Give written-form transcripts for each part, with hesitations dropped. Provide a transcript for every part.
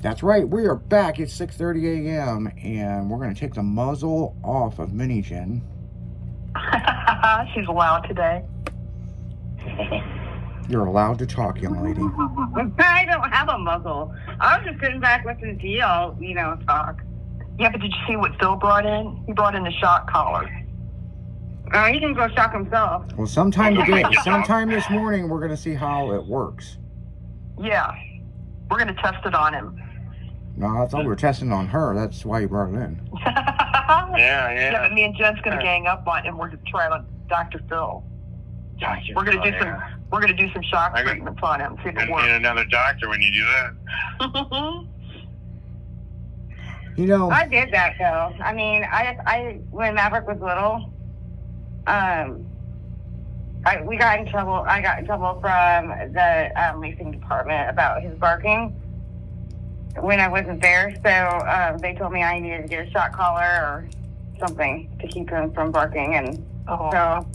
That's right, we are back at 6:30 a.m. and we're going to take the muzzle off of Mini Jen. She's loud today. You're allowed to talk, young lady. I don't have a muzzle. I was just sitting back listening to y'all, talk. Yeah, but did you see what Phil brought in? He brought in the shock collar. He can go shock himself. Well, sometime this morning, we're going to see how it works. Yeah, we're going to test it on him. No, I thought we were testing on her. That's why you brought it in. Yeah, but me and Jen's going to gang up on him. We're going to try it on Dr. Phil. We're going to do some. We're going to do some shock treatments on him. See if it works. Need another doctor when you do that. You know, I did that though. I mean, I when Maverick was little, we got in trouble. I got in trouble from the leasing department about his barking when I wasn't there. So they told me I needed to get a shock collar or something to keep him from barking, and so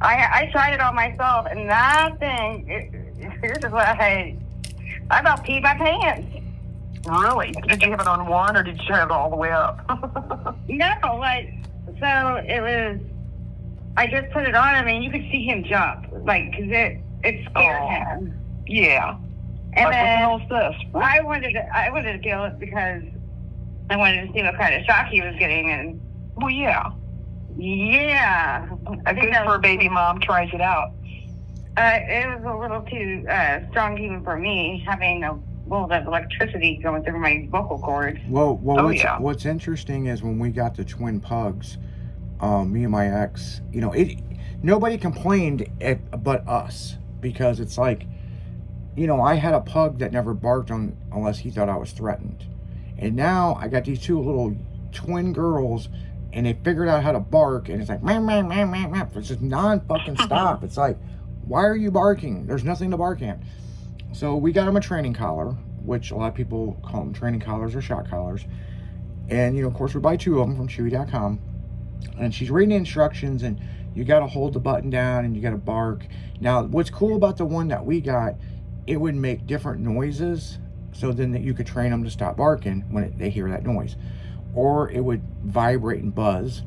I tried it on myself, and that thing, here's what I about peed my pants. Really? Did you have it on one, or did you have it all the way up? No, so it was, I just put it on. I mean, you could see him jump, because it scared him. Yeah. And what the then hell is this? I wanted to feel it because I wanted to see what kind of shock he was getting, and Well, yeah. yeah. A good for a baby mom tries it out. It was a little too strong even for me, having a bolt of electricity going through my vocal cords. well, what's interesting is when we got the twin pugs, me and my ex, nobody complained but us, because it's like, I had a pug that never barked unless he thought I was threatened. And now I got these two little twin girls, and they figured out how to bark, and it's like, meow, meow, meow, meow, meow. It's just non-fucking stop. It's like, why are you barking? There's nothing to bark at. So we got them a training collar, which a lot of people call them training collars or shock collars. And, of course, we buy two of them from Chewy.com. And she's reading the instructions, and you got to hold the button down, and you got to bark. Now, what's cool about the one that we got, it would make different noises, so then that you could train them to stop barking when they hear that noise. Or it would vibrate and buzz.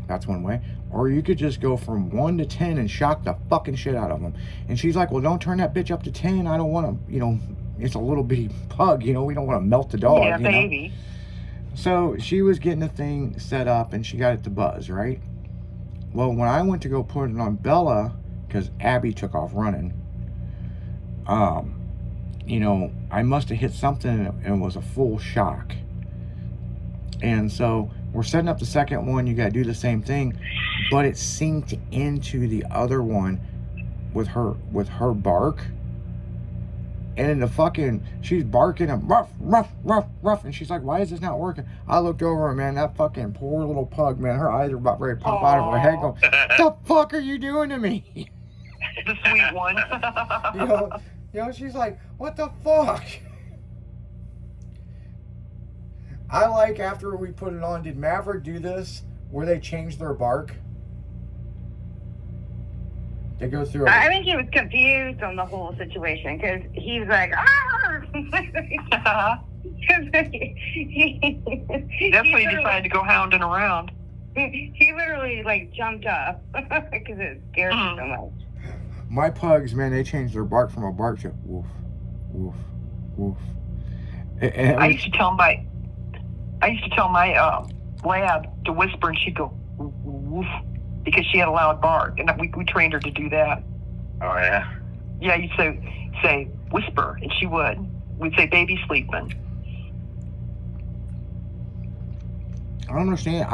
That's one way. Or you could just go from 1 to 10 and shock the fucking shit out of them. And she's like, well, don't turn that bitch up to 10. I don't want to, it's a little bitty pug, we don't want to melt the dog. Yeah, baby. So she was getting the thing set up, and she got it to buzz, right? Well, when I went to go put it on Bella, because Abby took off running, I must have hit something, and it was a full shock. And so we're setting up the second one. You got to do the same thing, but it synced into the other one with her bark. And she's barking and ruff, ruff, ruff, ruff. And she's like, why is this not working? I looked over, and man, that fucking poor little pug, man, her eyes are about ready to pop out of her head going, the fuck are you doing to me? The sweet one. She's like, what the fuck? I like, after we put it on, did Maverick do this where they changed their bark? They go through I think he was confused on the whole situation, because he was like, ah! That's when he decided to go hounding around. He literally, jumped up, because it scared him so much. My pugs, man, they changed their bark from a bark to woof, woof, woof. I used to tell my lab to whisper, and she'd go woof, because she had a loud bark, and we trained her to do that. Oh yeah. Yeah, you'd say whisper, and she would. We'd say baby sleeping. I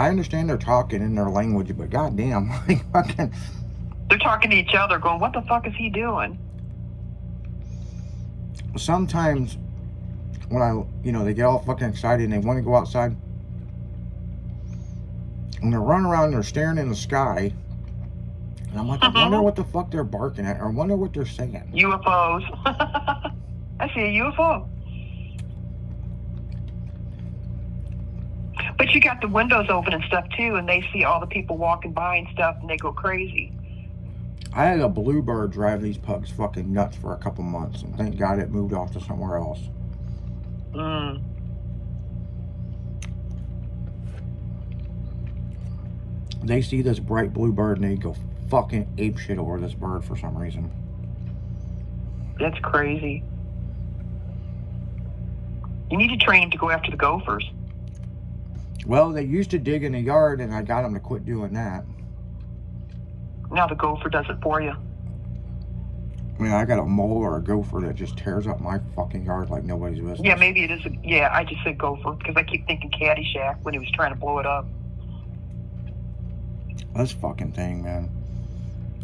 understand they're talking in their language, but goddamn, fucking. They're talking to each other, going, "What the fuck is he doing?" Sometimes when they get all fucking excited and they want to go outside, and they're running around and they're staring in the sky, and I'm like, I wonder what the fuck they're barking at, or I wonder what they're saying. UFOs. I see a UFO. But you got the windows open and stuff too, and they see all the people walking by and stuff, and they go crazy. I had a bluebird drive these pugs fucking nuts for a couple months, and thank God it moved off to somewhere else. they see this bright blue bird and they go fucking ape shit over this bird for some reason. That's crazy. You need to train him to go after the gophers. Well, they used to dig in the yard, and I got them to quit doing that. Now the gopher does it for you. I mean, I got a mole or a gopher that just tears up my fucking yard like nobody's business. Yeah, maybe it is. Yeah, I just said gopher because I keep thinking Caddyshack when he was trying to blow it up. This fucking thing, man.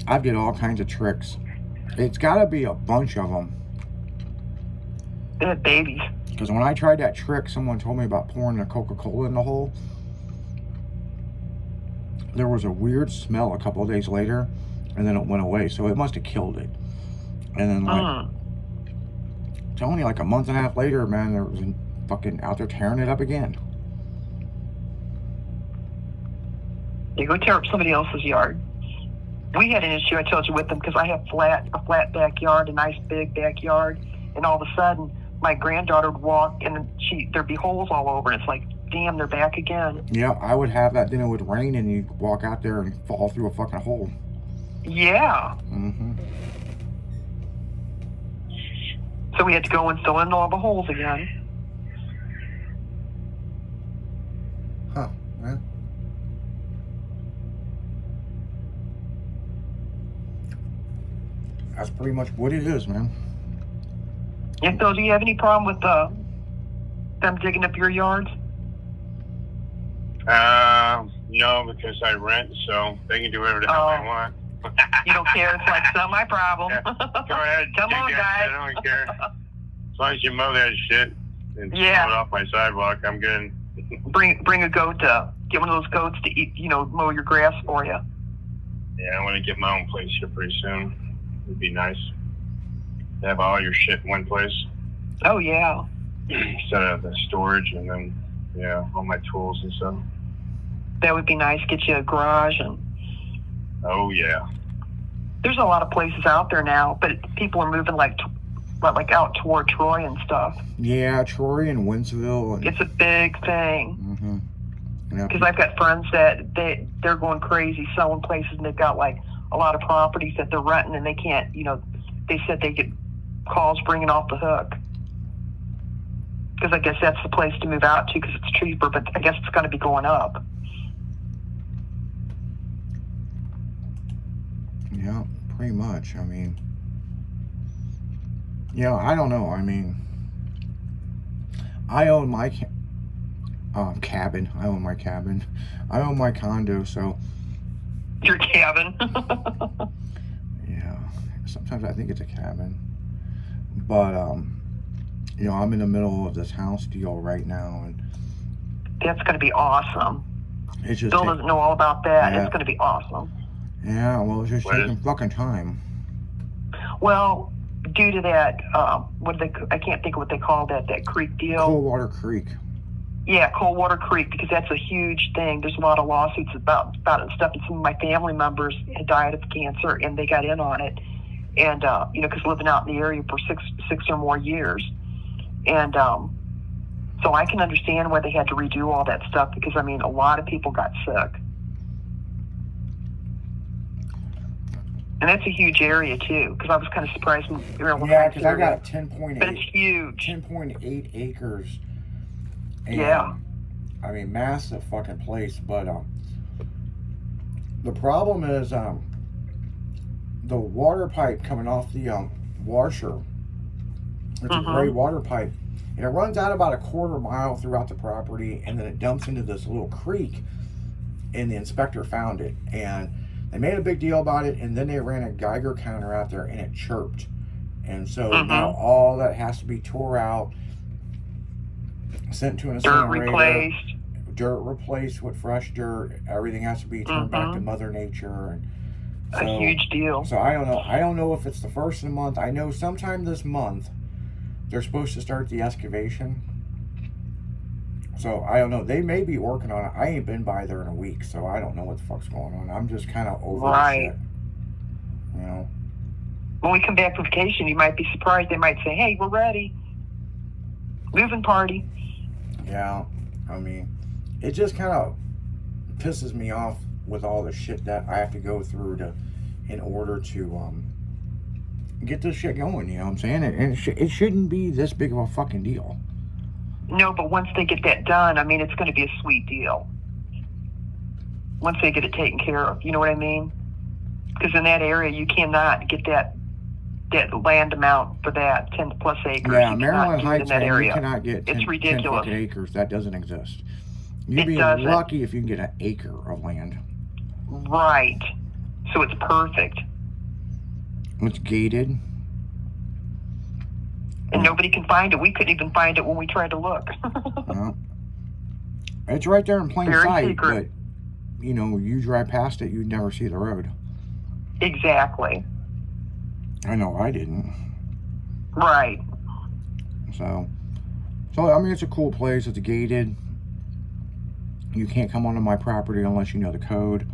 I did all kinds of tricks. It's got to be a bunch of them. They had babies. Because when I tried that trick, someone told me about pouring the Coca-Cola in the hole. There was a weird smell a couple of days later, and then it went away. So it must have killed it. And then, like, it's only like a month and a half later, man, there was a fucking out there tearing it up again. You go tear up somebody else's yard. We had an issue, I told you, with them because I have a flat backyard, a nice big backyard, and all of a sudden my granddaughter would walk and there'd be holes all over, and it's like, damn, they're back again. Yeah, I would have that. Then it would rain, and you'd walk out there and fall through a fucking hole. Yeah. Mm-hmm. So we had to go and fill in all the holes again. Huh, man. That's pretty much what it is, man. And Phil, do you have any problem with them digging up your yards? No, because I rent, so they can do whatever the hell they want. You don't care? It's like, it's not my problem. Yeah. Go ahead. Come dig on, that guys. shit, I don't care. As long as you mow that shit and throw Yeah. it off my sidewalk, I'm good. Bring a goat to get one of those goats to eat, mow your grass for you. Yeah, I want to get my own place here pretty soon. It'd be nice to have all your shit in one place Oh yeah. instead of the storage and then, all my tools and stuff. That would be nice. Get you a garage, and Oh, yeah. there's a lot of places out there now, but people are moving like out toward Troy and stuff. Yeah, Troy and Winsville. And, It's a big thing. mm-hmm. Yeah, Because I've got friends that they're going crazy selling places, and they've got like a lot of properties that they're renting, and they can't, they said they get calls bringing off the hook. Because I guess that's the place to move out to because it's cheaper, but I guess it's going to be going up. Yeah, pretty much. I mean, I don't know. I mean, I own my cabin. I own my cabin. I own my condo, so Your cabin. yeah. Sometimes I think it's a cabin, but I'm in the middle of this house deal right now, and That's going to be awesome. it's just Bill doesn't know all about that. Yeah. It's going to be awesome. yeah. Well, it's just What taking is- fucking time. Well, due to that, I can't think of what they call that creek deal. Coldwater Creek. Yeah, Coldwater Creek, because that's a huge thing. There's a lot of lawsuits about it and stuff. And some of my family members had died of cancer, and they got in on it. And because living out in the area for six or more years, and so I can understand why they had to redo all that stuff. Because a lot of people got sick, and that's a huge area too. Because I was kind of surprised when you were able to Yeah, find because I got area. 10.8. But it's huge. 10.8 acres. And, Yeah. Massive fucking place. But the problem is the water pipe coming off the washer. It's a gray water pipe. And it runs out about a quarter mile throughout the property, and then it dumps into this little creek. And the inspector found it. And they made a big deal about it, and then they ran a Geiger counter out there, and it chirped. And so now all that has to be tore out, sent to an Dirt incinerator, replaced. replaced with fresh dirt. Everything has to be turned back to Mother Nature, and so, A huge deal. So I don't know. I don't know if it's the first of the month. I know sometime this month they're supposed to start the excavation. So I don't know. They may be working on it. I ain't been by there in a week, so I don't know what the fuck's going on. I'm just kind of over the shit. When we come back from vacation, you might be surprised. They might say, "Hey, we're ready. Moving party." Yeah, it just kind of pisses me off with all the shit that I have to go through in order to get this shit going. You know what I'm saying? And it shouldn't be this big of a fucking deal. No, but once they get that done, I mean, it's going to be a sweet deal. Once they get it taken care of, you know what I mean? Because in that area, you cannot get that land amount for that 10 plus acres. Yeah, You Maryland cannot do it Heights, in that man, you area. cannot get 10, It's ridiculous. 10 fucking acres. That doesn't exist. You'd It be doesn't. lucky if you can get an acre of land. Right. So it's perfect. It's gated. And nobody can find it. We couldn't even find it when we tried to look. Well, it's right there in plain Very sight, secret. but you know, you drive past it, you'd never see the road. Exactly. I know I didn't. Right. So I mean, it's a cool place. It's gated. You can't come onto my property unless you know the code.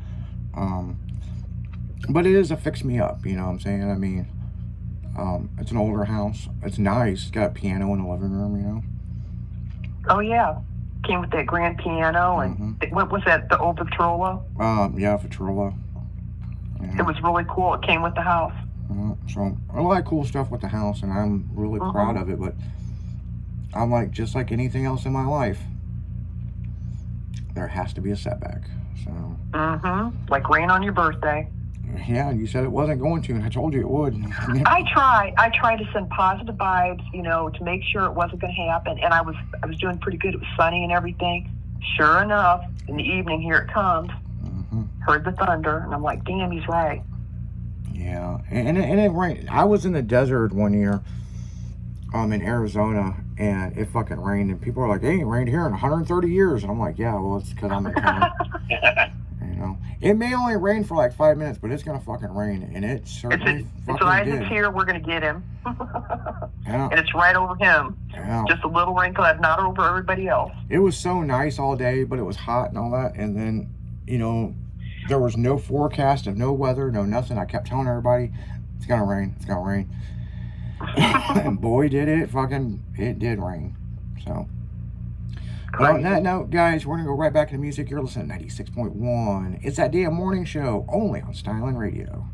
But it is a fix me up, you know what I'm saying? I mean, it's an older house. It's nice. It's got a piano in the living room, you know. Oh, yeah. Came with that grand piano. And what was that, the old Victrola? Yeah, Victrola. Yeah. It was really cool. It came with the house. So a lot of cool stuff with the house, and I'm really proud of it. But I'm like, just like anything else in my life, there has to be a setback. So Like rain on your birthday. yeah, you said it wasn't going to, and I told you it would. I try to send positive vibes, you know, to make sure it wasn't going to happen. And I was doing pretty good. It was sunny and everything. Sure enough, in the evening, here it comes. Heard the thunder, and I'm like, damn, he's right. Yeah, and it rained. I was in the desert one year, in Arizona, and it fucking rained, and people are like, it ain't rained here in 130 years, and I'm like, yeah, well, it's because I'm in town. You know, it may only rain for like 5 minutes, but it's gonna fucking rain, and it certainly It's fucking Isaac's did. here. We're going to get him. Yeah, And it's right over him. yeah. Just a little rain cloud, not over everybody else. It was so nice all day, but it was hot and all that, and then, you know, there was no forecast of no weather, no nothing. I kept telling everybody, it's gonna rain, it's gonna rain. And boy, did it did rain. So, but on that note, guys, we're gonna go right back to the music. You're listening to 96.1. It's that damn morning show, only on Styling Radio.